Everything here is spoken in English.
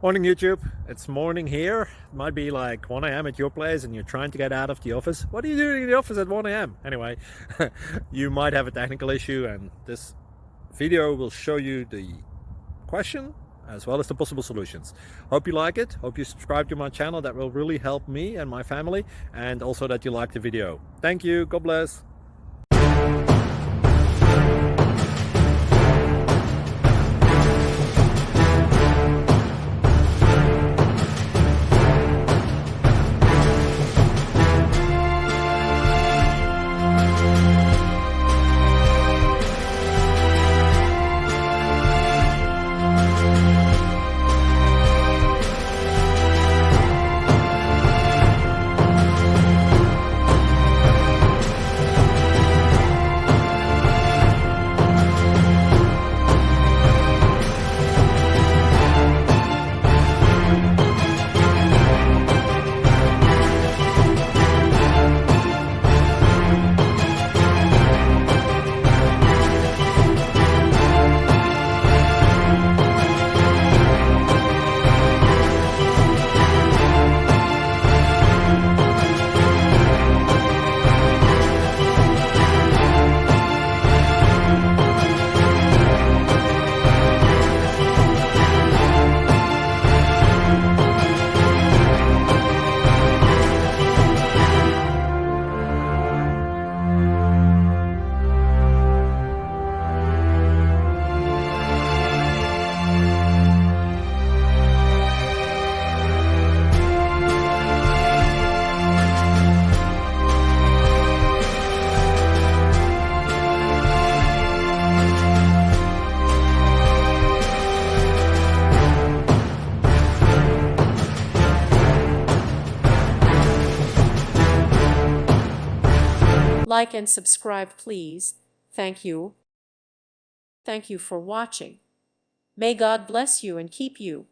Morning YouTube, it's morning here. It might be like 1 a.m. at your place and you're trying to get out of the office. What are you doing in the office at 1 a.m.? Anyway, you might have a technical issue and this video will show you the question as well as the possible solutions. Hope you like it, hope you subscribe to my channel. That will really help me and my family, and also that you like the video. Thank you, God bless. Like and subscribe, please. Thank you. Thank you for watching. May God bless you and keep you.